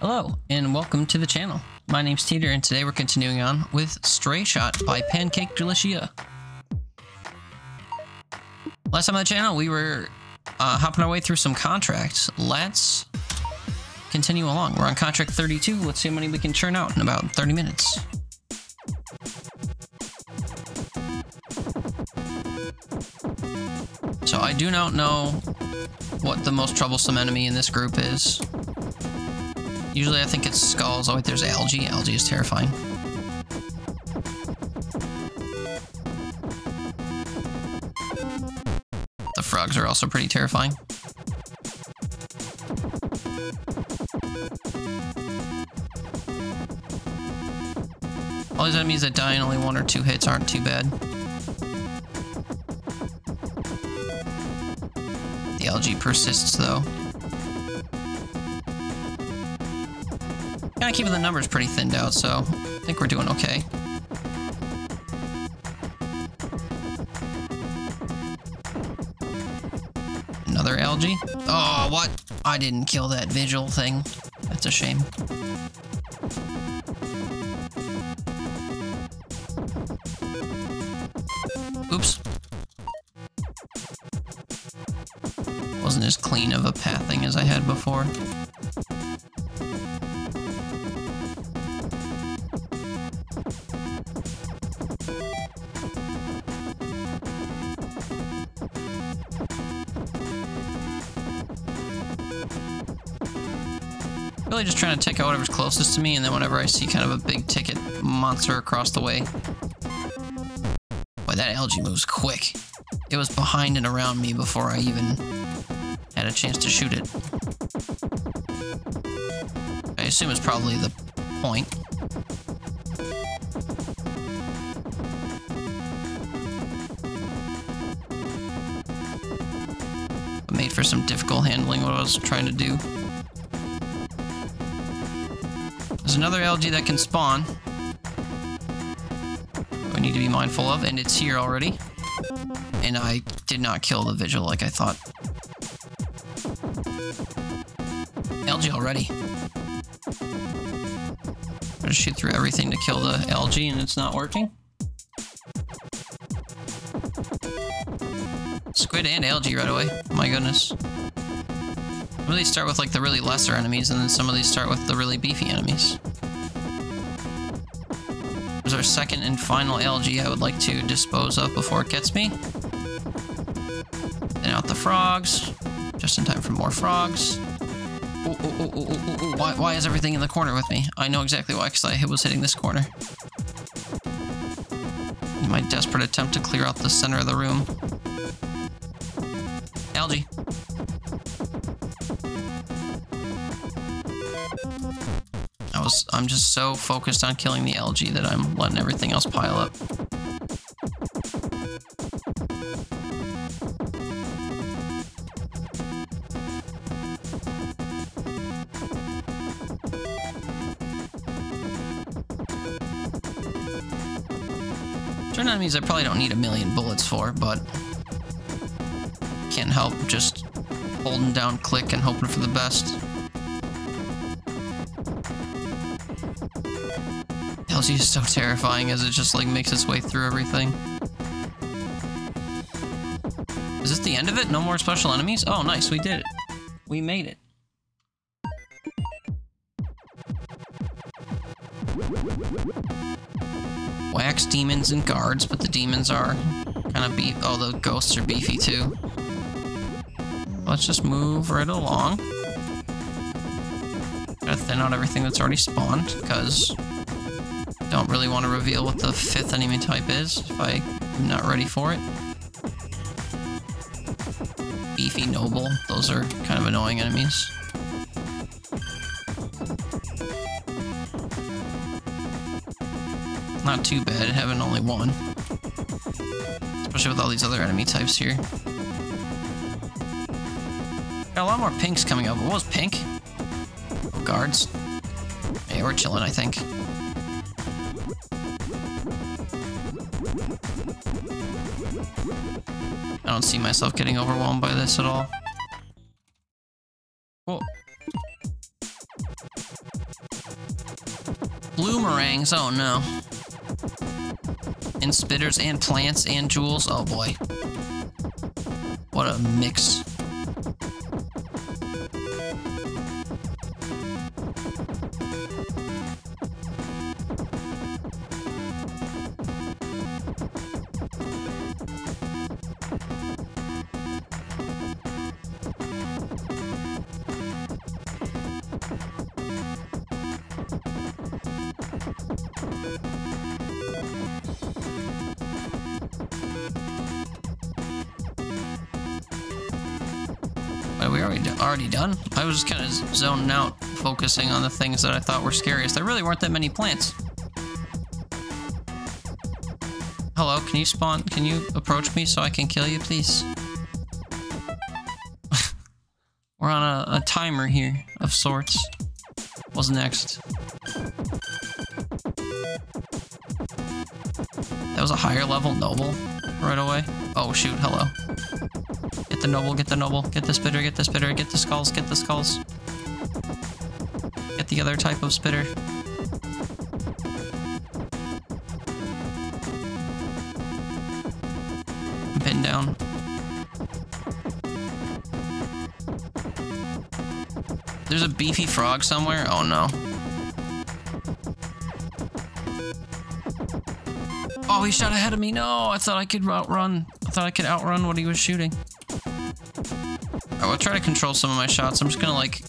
Hello, and welcome to the channel. My name's Teeter, and today we're continuing on with Stray Shot by Pancake Delicia. Last time on the channel, we were hopping our way through some contracts. Let's continue along. We're on contract 32. Let's see how many we can churn out in about 30 minutes. So I do not know what the most troublesome enemy in this group is. Usually I think it's skulls. Oh wait, there's algae. Algae is terrifying. The frogs are also pretty terrifying. All these enemies that die in only 1 or 2 hits aren't too bad. The algae persists though. Kinda keeping the numbers pretty thinned out, so I think we're doing okay. Another algae? Oh, what? I didn't kill that vigil thing. That's a shame. Oops. Wasn't as clean of a pathing as I had before. Really just trying to take out whatever's closest to me, and then whenever I see kind of a big ticket monster across the way. Boy, that algae moves quick. It was behind and around me before I even had a chance to shoot it. I assume it's probably the point. It made for some difficult handling what I was trying to do. There's another algae that can spawn. We need to be mindful of, and it's here already. And I did not kill the vigil like I thought. Algae already. I'm gonna shoot through everything to kill the algae, and it's not working. Squid and algae right away. My goodness. Some of these start with like the really lesser enemies, and then some of these start with the really beefy enemies. There's our second and final algae I would like to dispose of before it gets me. Then out the frogs. Just in time for more frogs. Why is everything in the corner with me? I know exactly why, because I was hitting this corner. In my desperate attempt to clear out the center of the room. Algae. I'm just so focused on killing the algae that I'm letting everything else pile up. Certain enemies I probably don't need a million bullets for, but can't help just holding down click and hoping for the best. Algae is so terrifying as it just like makes its way through everything. Is this the end of it? No more special enemies? Oh, nice, we did it. We made it. Wax demons and guards, but the demons are kind of beef. Oh, the ghosts are beefy too. Let's just move right along. Gotta thin out everything that's already spawned, because don't really want to reveal what the 5th enemy type is if I'm not ready for it. Beefy noble, those are kind of annoying enemies. Not too bad having only one. Especially with all these other enemy types here. Got a lot more pinks coming up. What was pink? Oh, guards. Yeah, we're chilling, I think. I don't see myself getting overwhelmed by this at all. Whoa. Bloomerangs, oh no. And spitters and plants and jewels, oh boy. What a mix. Are we already done? I was just kind of zoning out, focusing on the things that I thought were scariest. There really weren't that many plants. Hello, can you spawn? Can you approach me so I can kill you, please? We're on a timer here, of sorts. What's next? That was a higher level noble right away. Oh shoot, hello. Get the noble, get the noble, get the spitter, get the spitter, get the skulls, get the skulls. Get the other type of spitter. Pin down. There's a beefy frog somewhere? Oh no. Oh, he shot ahead of me. No, I thought I could outrun. I thought I could outrun what he was shooting. I will try to control some of my shots. I'm just gonna like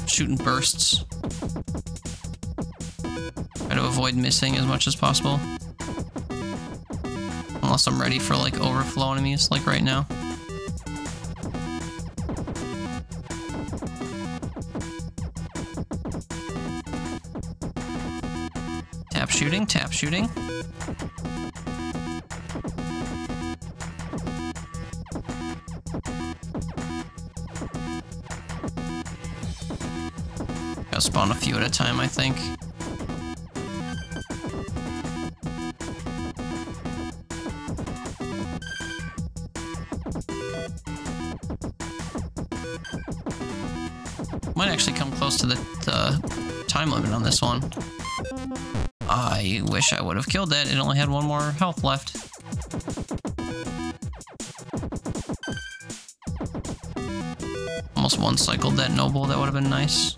shoot in bursts. Try to avoid missing as much as possible. Unless I'm ready for like overflow enemies, like right now. Tap shooting, tap shooting. Gotta spawn a few at a time, I think. Might actually come close to the time limit on this one. I wish I would have killed that. It only had one more health left. Almost one cycled that noble. That would have been nice.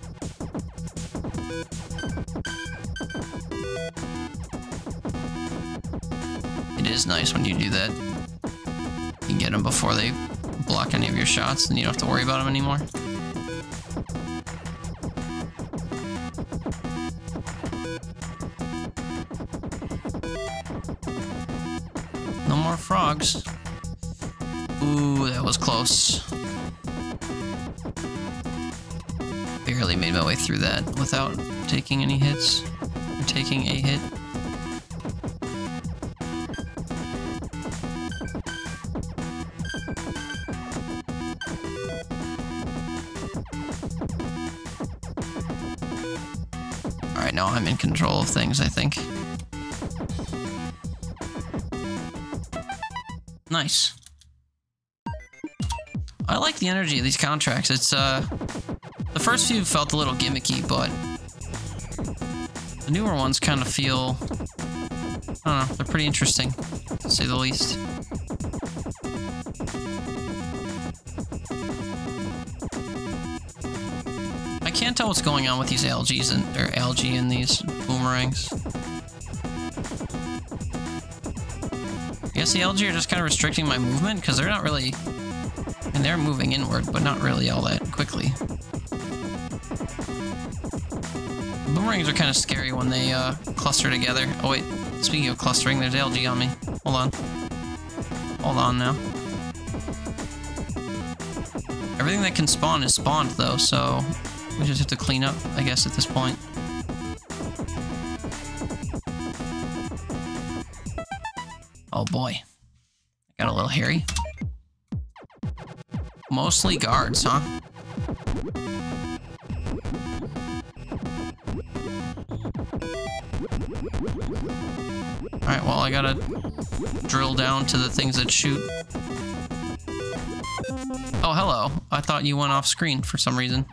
It is nice when you do that. You get them before they block any of your shots, and you don't have to worry about them anymore. No more frogs. Ooh, that was close. Barely made my way through that without taking any hits. Or taking a hit. Alright, now I'm in control of things, I think. Nice. I like the energy of these contracts. It's, the first few felt a little gimmicky, but the newer ones kind of feel, I don't know, they're pretty interesting, to say the least. I can't tell what's going on with these algae in these boomerangs. I guess the algae are just kind of restricting my movement, because they're not really, and they're moving inward, but not really all that quickly. Boomerangs are kind of scary when they cluster together. Oh wait, speaking of clustering, there's algae on me. Hold on. Hold on now. Everything that can spawn is spawned though, so we just have to clean up, I guess, at this point. Oh boy. Got a little hairy. Mostly guards, huh? Alright, well, I gotta drill down to the things that shoot. Oh, hello. I thought you went off screen for some reason.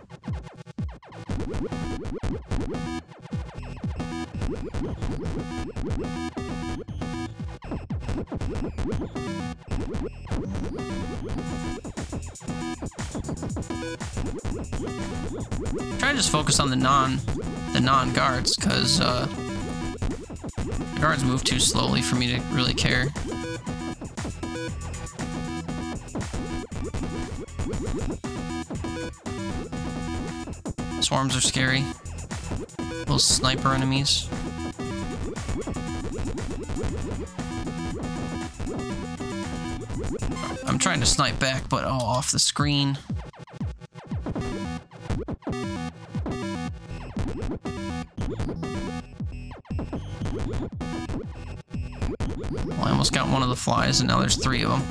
Try to just focus on the non-guards, because the guards move too slowly for me to really care. Swarms are scary. Those sniper enemies. I'm trying to snipe back, but oh, off the screen. Well, I almost got one of the flies, and now there's 3 of them.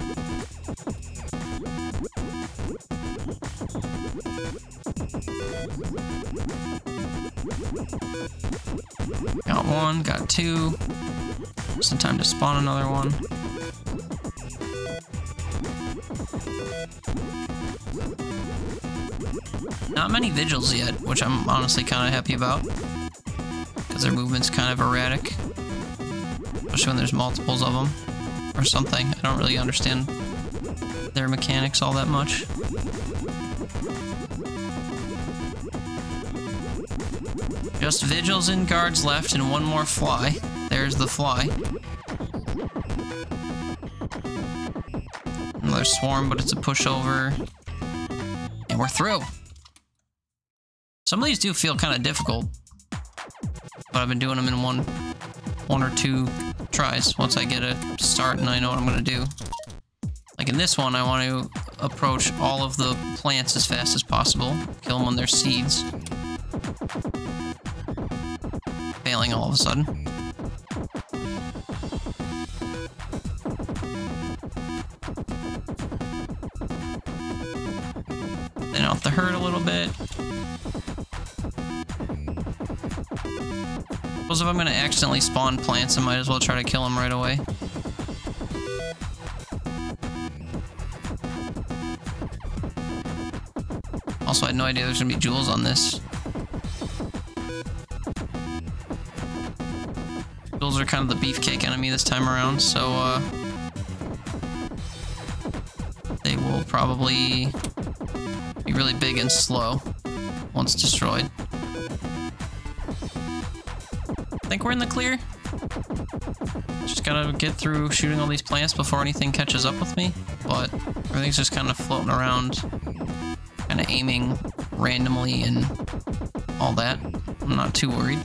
Got 1, got 2. Just in time to spawn another one. Not many vigils yet, which I'm honestly kind of happy about, because their movement's kind of erratic, especially when there's multiples of them or something. I don't really understand their mechanics all that much. Just vigils and guards left, and 1 more fly. There's the fly. Another swarm, but it's a pushover. And we're through. Some of these do feel kind of difficult, but I've been doing them in one or 2 tries once I get a start and I know what I'm going to do. Like in this one, I want to approach all of the plants as fast as possible, kill them when they're seeds. Failing all of a sudden. Then off the herd a little bit. Suppose if I'm going to accidentally spawn plants, I might as well try to kill them right away. Also, I had no idea there's going to be jewels on this. Jewels are kind of the beefcake enemy this time around, so they will probably be really big and slow once destroyed. I think we're in the clear. Just gotta get through shooting all these plants before anything catches up with me, but everything's just kind of floating around, kind of aiming randomly and all that. I'm not too worried.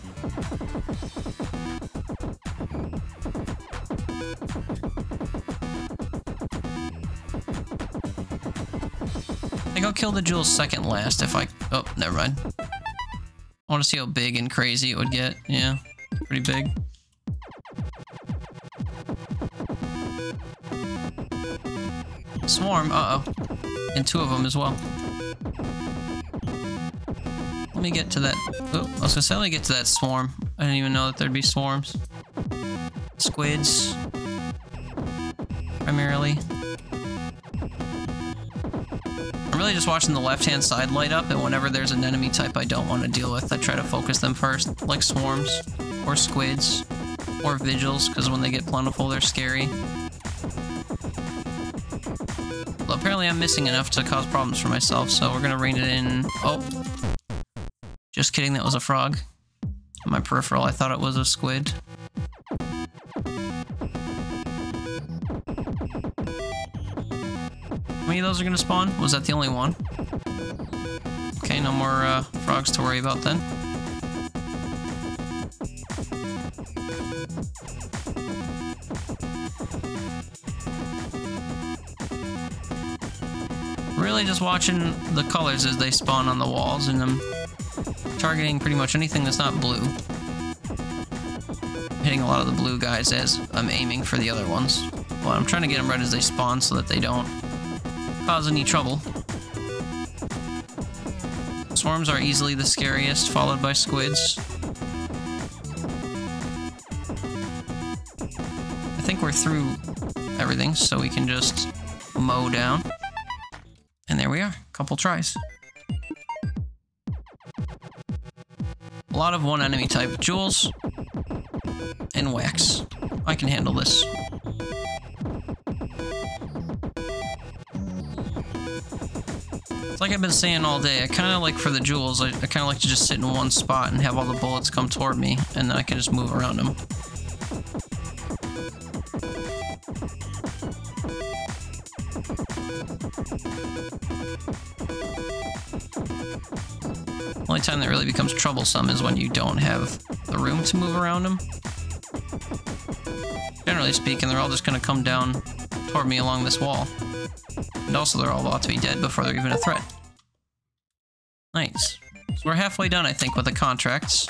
I think I'll kill the jewels second last if I... Oh, never mind. I want to see how big and crazy it would get. Yeah, pretty big. Swarm, uh-oh. And 2 of them as well. Let me get to that... Oh, I was gonna say, let me get to that swarm. I didn't even know that there'd be swarms. Squids. Primarily. I'm really just watching the left-hand side light up, and whenever there's an enemy type I don't want to deal with, I try to focus them first, like swarms, or squids, or vigils, because when they get plentiful, they're scary. Well, apparently I'm missing enough to cause problems for myself, so we're gonna rein it in. Oh. Just kidding, that was a frog. On my peripheral, I thought it was a squid. How many of those are gonna spawn? Was that the only one? Okay, no more frogs to worry about then. Really just watching the colors as they spawn on the walls, and I'm targeting pretty much anything that's not blue. Hitting a lot of the blue guys as I'm aiming for the other ones. Well, I'm trying to get them right as they spawn so that they don't cause any trouble. Swarms are easily the scariest, followed by squids. I think we're through everything, so we can just mow down. And there we are, couple tries. A lot of one enemy type. Jewels, And wax. I can handle this. It's like I've been saying all day, I kind of like for the jewels, I kind of like to just sit in one spot and have all the bullets come toward me, and then I can just move around them. Only time that really becomes troublesome is when you don't have the room to move around them. Generally speaking, they're all just going to come down toward me along this wall. And also, they're all about to be dead before they're even a threat. Nice. So we're halfway done, I think, with the contracts.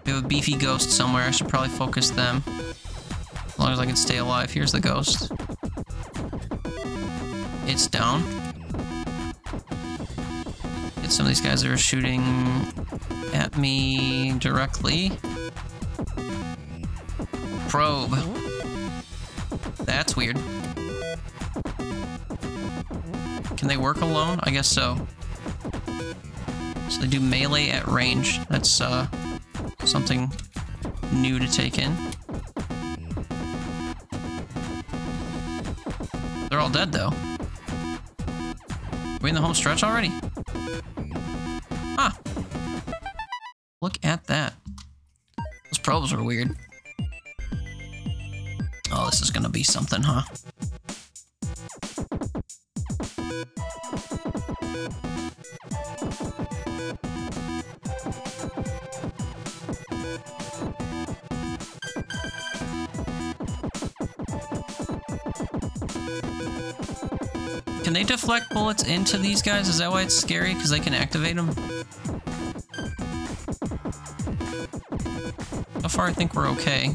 We have a beefy ghost somewhere. I should probably focus them. As long as I can stay alive. Here's the ghost. It's down. Get some of these guys that are shooting at me directly. Probe. That's weird. Can they work alone? I guess so. So they do melee at range. That's something new to take in. They're all dead, though. Are we in the home stretch already? Huh. Look at that. Those probes were weird. Oh, this is gonna be something, huh? Can they deflect bullets into these guys? Is that why it's scary? Because they can activate them? So far, I think we're okay.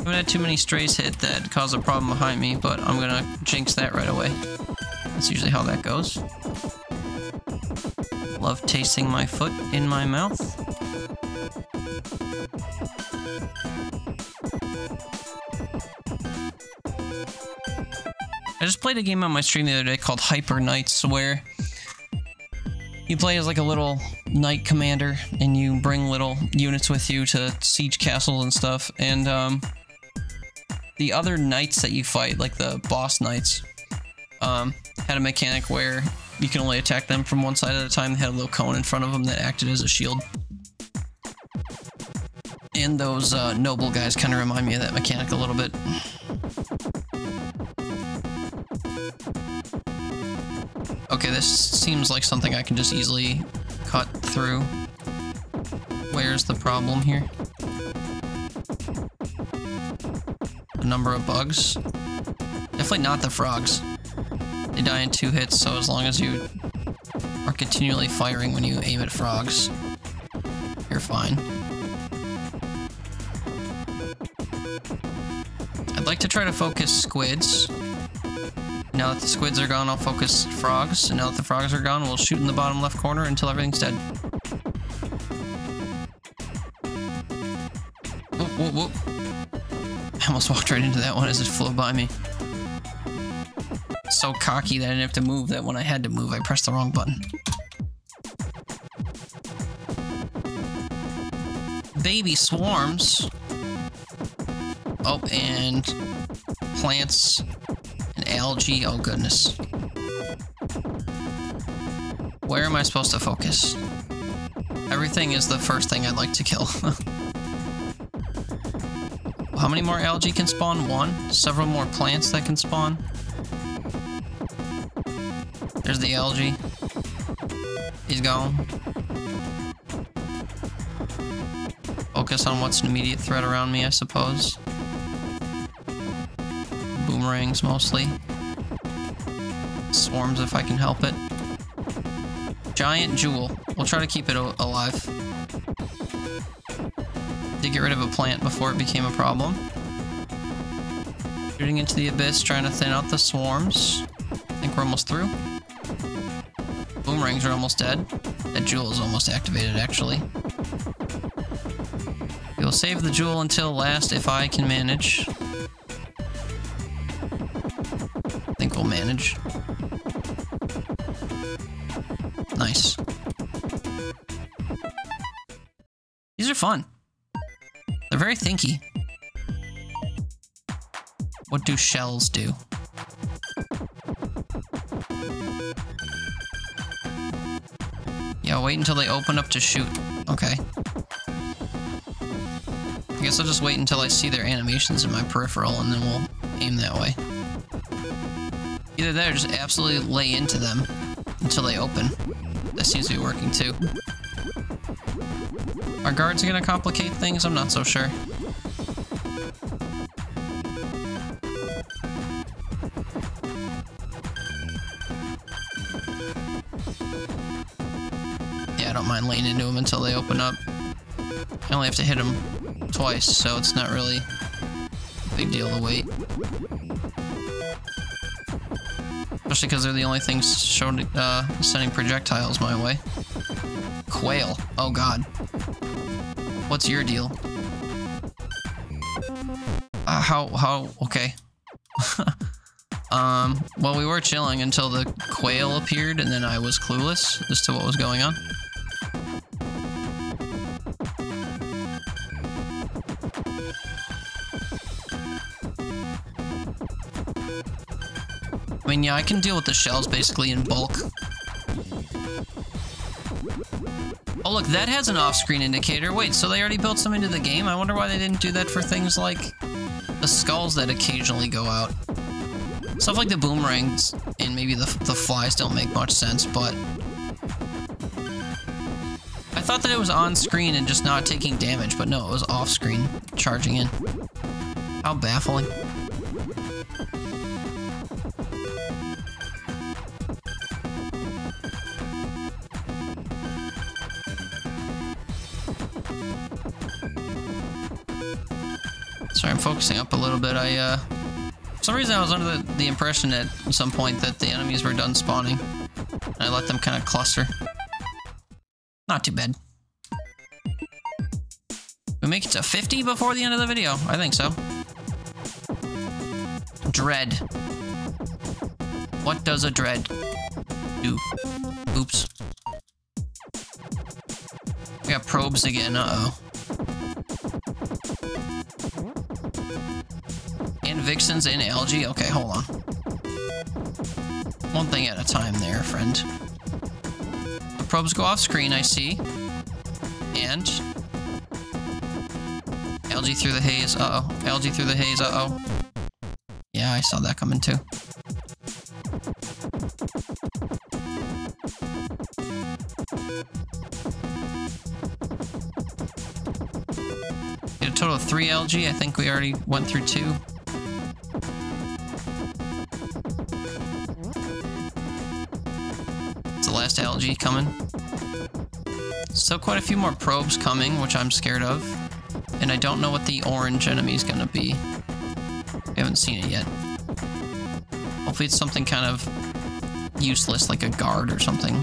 I haven't had too many strays hit that cause a problem behind me, but I'm gonna jinx that right away. That's usually how that goes. Love tasting my foot in my mouth. I just played a game on my stream the other day called Hyper Knights, where you play as like a little knight commander, and you bring little units with you to siege castles and stuff, and the other knights that you fight, like the boss knights, had a mechanic where you can only attack them from one side at a time. They had a little cone in front of them that acted as a shield. And those noble guys kind of remind me of that mechanic a little bit. Okay, this seems like something I can just easily cut through. Where's the problem here? The number of bugs? Definitely not the frogs. They die in 2 hits, so as long as you are continually firing when you aim at frogs, you're fine. I'd like to try to focus squids. Now that the squids are gone, I'll focus frogs. And now that the frogs are gone, we'll shoot in the bottom left corner until everything's dead. Whoop, whoop, whoop. I almost walked right into that one as it flew by me. So cocky that I didn't have to move, that when I had to move, I pressed the wrong button. Baby swarms. Oh, and plants and algae. Oh, goodness. Where am I supposed to focus? Everything is the first thing I'd like to kill. How many more algae can spawn? 1? Several more plants that can spawn. There's the algae. He's gone. Focus on what's an immediate threat around me, I suppose. Boomerangs, mostly. Swarms, if I can help it. Giant jewel. We'll try to keep it alive. Did get rid of a plant before it became a problem. Shooting into the abyss, trying to thin out the swarms. I think we're almost through. Boomerangs are almost dead. That jewel is almost activated, actually. You'll save the jewel until last if I can manage. I think we'll manage. Nice. These are fun. They're very thinky. What do shells do? Yeah, wait until they open up to shoot. Okay. I guess I'll just wait until I see their animations in my peripheral and then we'll aim that way. Either that or just absolutely lay into them until they open. That seems to be working too. Are guards gonna complicate things? I'm not so sure. Yeah, I don't mind laying into them until they open up. I only have to hit them twice, so it's not really a big deal to wait. Especially because they're the only things sending projectiles my way. Quail. Oh god. What's your deal? Okay. Well, we were chilling until the quail appeared, and then I was clueless as to what was going on. I mean, yeah, I can deal with the shells basically in bulk. Oh, look, that has an off-screen indicator. Wait, so they already built some into the game? I wonder why they didn't do that for things like the skulls that occasionally go out. Stuff like the boomerangs and maybe the flies don't make much sense, but I thought that it was on-screen and just not taking damage, but no, it was off-screen, charging in. How baffling. Sorry, I'm focusing up a little bit. For some reason I was under the impression at some point that the enemies were done spawning. And I let them kind of cluster. Not too bad. We make it to 50 before the end of the video? I think so. Dread. What does a dread do? Oops. We got probes again, uh-oh. And vixens and algae? Okay, hold on. One thing at a time there, friend. The probes go off screen, I see. And algae through the haze, uh-oh. Algae through the haze, uh-oh. Yeah, I saw that coming too. Get a total of 3 algae. I think we already went through 2. Last algae coming. Still quite a few more probes coming, which I'm scared of. And I don't know what the orange enemy is going to be. We haven't seen it yet. Hopefully it's something kind of useless, like a guard or something.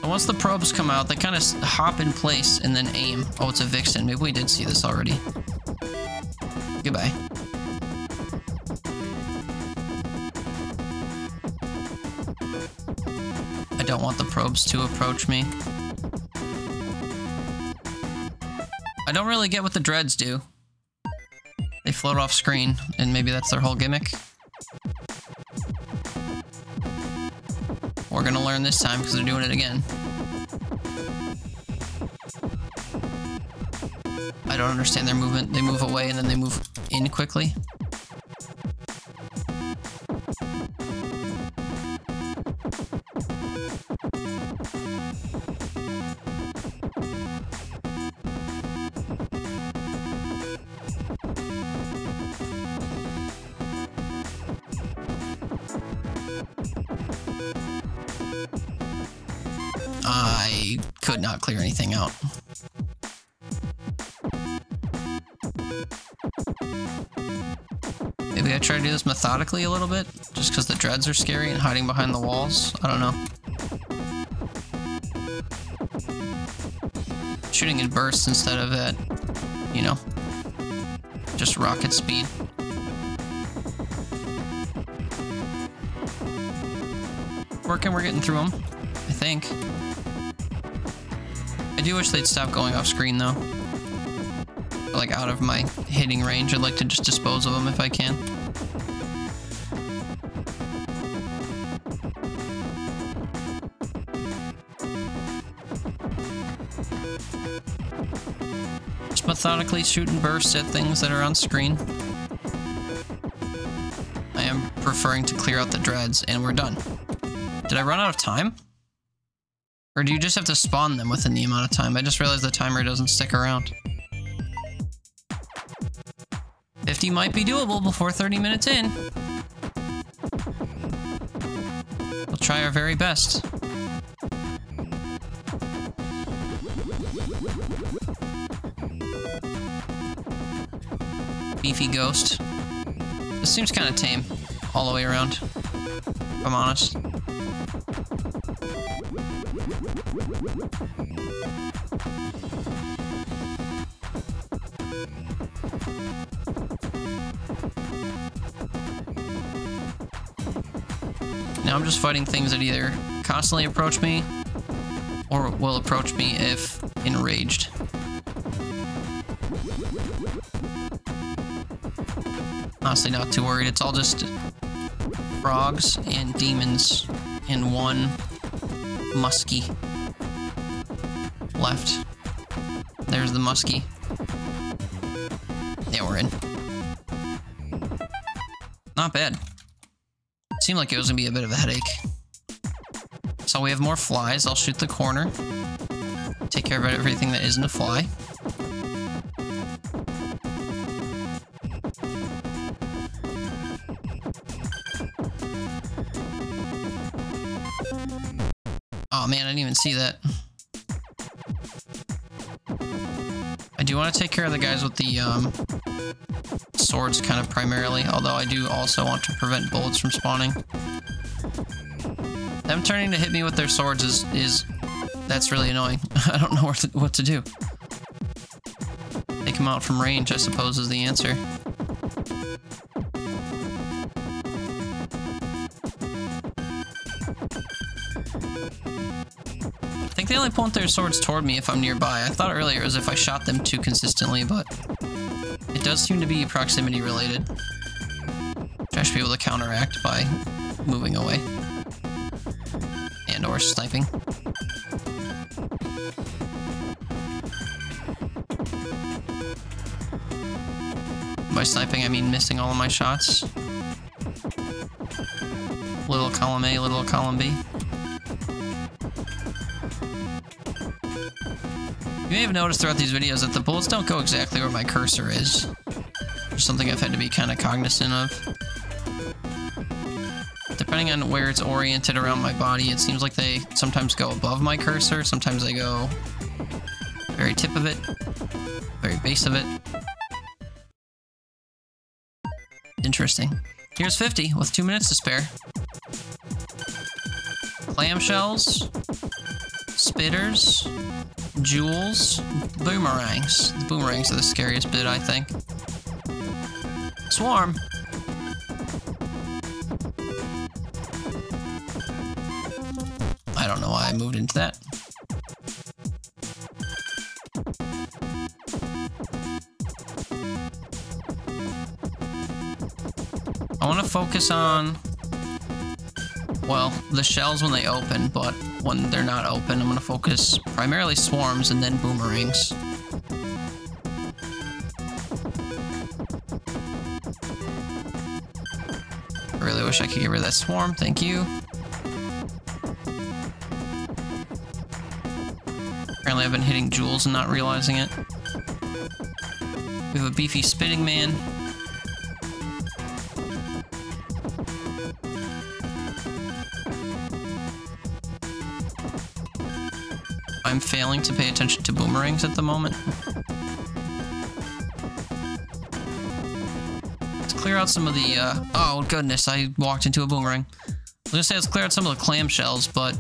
And once the probes come out, they kind of hop in place and then aim. Oh, it's a vixen. Maybe we did see this already. Goodbye. I don't want the probes to approach me. I don't really get what the dreads do. They float off screen, and maybe that's their whole gimmick. We're gonna learn this time because they're doing it again. I don't understand their movement. They move away and then they move in quickly. I could not clear anything out. Maybe I try to do this methodically a little bit, just because the dreads are scary and hiding behind the walls. I don't know. shooting in bursts instead of at, you know, just rocket speed. Working, we're getting through them, I think. I do wish they'd stop going off screen though. Like out of my hitting range, I'd like to just dispose of them if I can. Just methodically shooting bursts at things that are on screen. I am preferring to clear out the dreads, and we're done. Did I run out of time? Or do you just have to spawn them within the amount of time? I just realized the timer doesn't stick around. 50 might be doable before 30 minutes in. We'll try our very best. Beefy ghost. This seems kind of tame all the way around, if I'm honest. Now I'm just fighting things that either constantly approach me or will approach me if enraged. Honestly, not too worried. It's all just frogs and demons and one muskie left. There's the muskie. Yeah, we're in. Not bad. Seemed like it was gonna be a bit of a headache. So we have more flies. I'll shoot the corner. Take care of everything that isn't a fly. Oh man, I didn't even see that. I do want to take care of the guys with the swords kind of primarily, although I do also want to prevent bullets from spawning. Them turning to hit me with their swords is that's really annoying. I don't know what to do. Take them out from range, I suppose, is the answer. I think they only point their swords toward me if I'm nearby. I thought earlier it was if I shot them too consistently, but it does seem to be proximity related. Which I should be able to counteract by moving away. And or sniping. By sniping, I mean missing all of my shots. Little column A, little column B. You may have noticed throughout these videos that the bullets don't go exactly where my cursor is. It's something I've had to be kind of cognizant of. Depending on where it's oriented around my body, it seems like they sometimes go above my cursor, sometimes they go very tip of it, very base of it. Interesting. Here's 50 with 2 minutes to spare. Clamshells, spitters, jewels, boomerangs. The boomerangs are the scariest bit, I think. Swarm. I don't know why I moved into that. I want to focus on, well, the shells when they open, but when they're not open, I'm going to focus primarily swarms and then boomerangs. I really wish I could get rid of that swarm, thank you. Apparently I've been hitting jewels and not realizing it. We have a beefy spitting man. I'm failing to pay attention to boomerangs at the moment. Let's clear out some of the, oh goodness, I walked into a boomerang. I was gonna say let's clear out some of the clamshells, but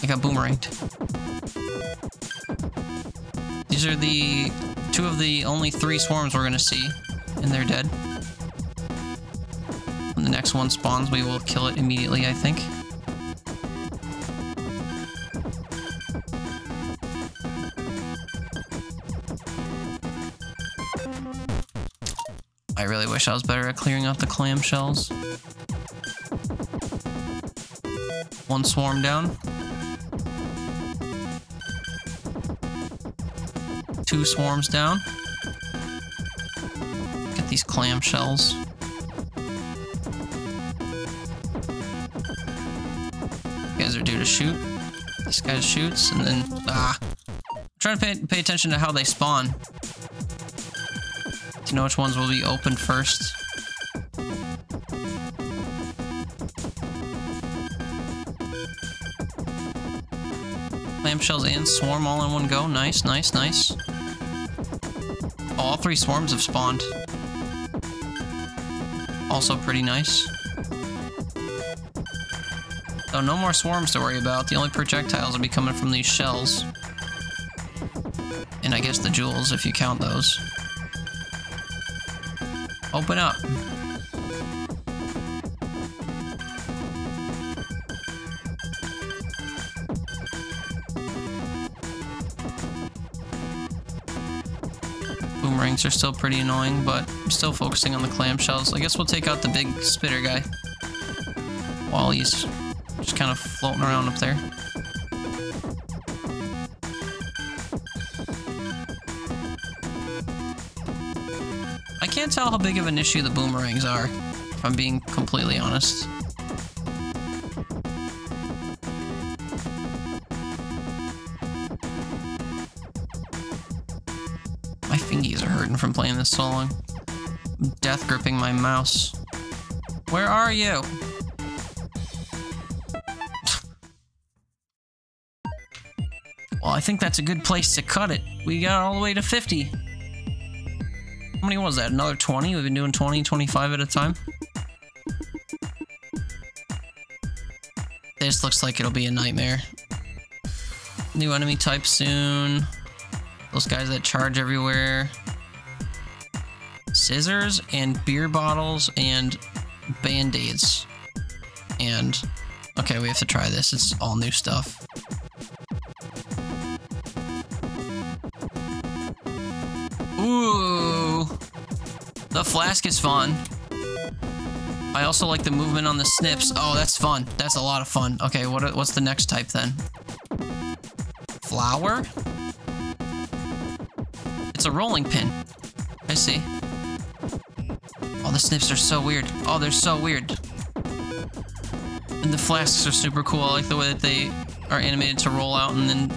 I got boomeranged. These are the two of the only 3 swarms we're gonna see, and they're dead. When the next one spawns, we will kill it immediately, I think. I really wish I was better at clearing out the clamshells. 1 swarm down. 2 swarms down. Get these clamshells. You guys are due to shoot. This guy shoots, and then I'm trying to pay attention to how they spawn. To know which ones will be opened first. Clamshells and swarm all in one go. Nice, nice, nice. All 3 swarms have spawned. Also pretty nice. So no more swarms to worry about. The only projectiles will be coming from these shells. And I guess the jewels, if you count those. Open up. Boomerangs are still pretty annoying, but I'm still focusing on the clamshells. I guess we'll take out the big spitter guy while he's just kind of floating around up there. I can't tell how big of an issue the boomerangs are, if I'm being completely honest. My fingies are hurting from playing this so long. I'm death gripping my mouse. Where are you? Well, I think that's a good place to cut it. We got all the way to 50. How many was that? Another 20? We've been doing 20, 25 at a time. This looks like it'll be a nightmare. New enemy type soon. Those guys that charge everywhere. Scissors and beer bottles and band-aids. And, okay, we have to try this. It's all new stuff. Ooh, the flask is fun. I also like the movement on the snips. Oh, that's fun. That's a lot of fun. Okay, what's the next type then? Flower? It's a rolling pin. I see. Oh, the snips are so weird. Oh, they're so weird. And the flasks are super cool. I like the way that they are animated to roll out and then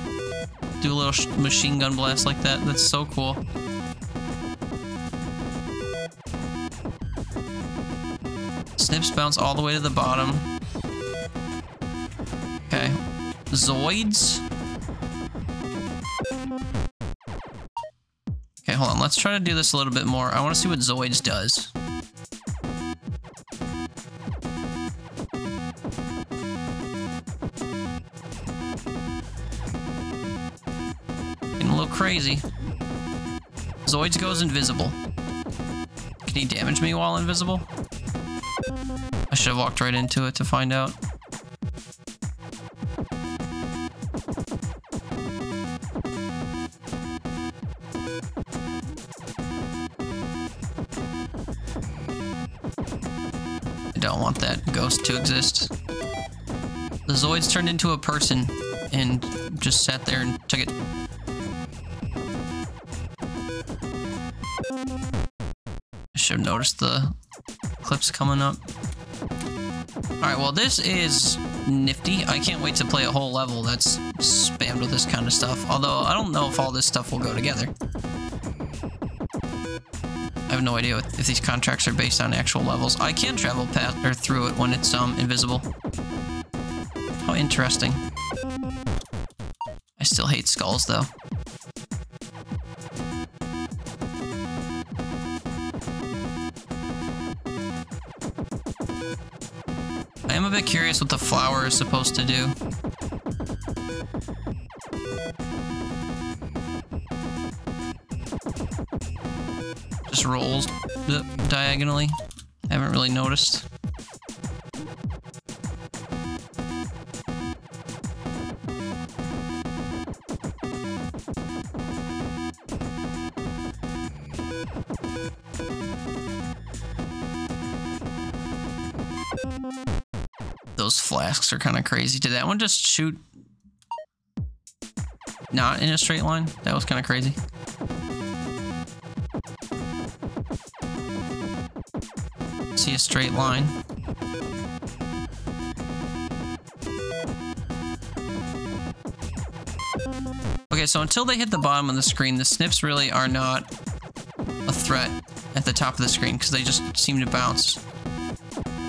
do a little machine gun blast like that. That's so cool. Snips bounce all the way to the bottom. Okay. Zoids. Okay, hold on. Let's try to do this a little bit more. I want to see what Zoids does. Getting a little crazy. Zoids goes invisible. Can he damage me while invisible? I should have walked right into it to find out. I don't want that ghost to exist. The Zoids turned into a person and just sat there and took it. I should have noticed the clips coming up. Alright, well this is nifty. I can't wait to play a whole level that's spammed with this kind of stuff. Although, I don't know if all this stuff will go together. I have no idea if these contracts are based on actual levels. I can travel past or through it when it's invisible. How interesting. I still hate skulls though. I am a bit curious what the flower is supposed to do. just rolls diagonally. I haven't really noticed. Those flasks are kind of crazy. Did that one just shoot not in a straight line? That was kind of crazy. See a straight line. Okay, so until they hit the bottom of the screen, the snips really are not a threat at the top of the screen because they just seem to bounce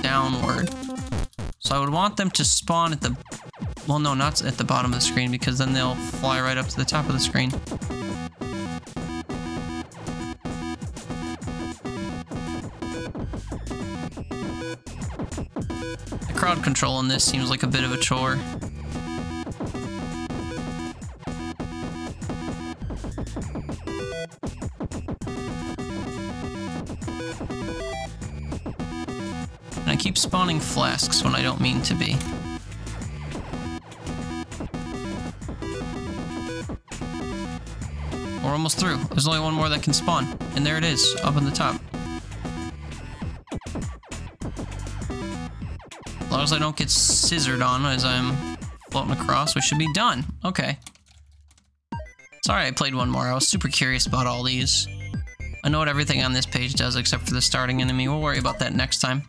downward. So I would want them to spawn at the... Well, no, not at the bottom of the screen because then they'll fly right up to the top of the screen. The crowd control in this seems like a bit of a chore. And I keep spawning flasks when I don't mean to be. We're almost through. There's only one more that can spawn. And there it is, up on the top. As long as I don't get scissored on as I'm floating across, we should be done. Okay. Sorry I played one more. I was super curious about all these. I know what everything on this page does except for the starting enemy. We'll worry about that next time.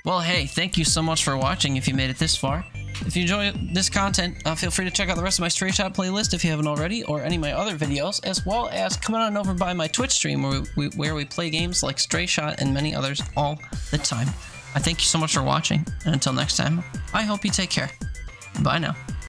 Well, hey, thank you so much for watching if you made it this far. If you enjoy this content, feel free to check out the rest of my Stray Shot playlist if you haven't already, or any of my other videos, as well as come on over by my Twitch stream where we play games like Stray Shot and many others all the time. I thank you so much for watching, and until next time, I hope you take care. Bye now.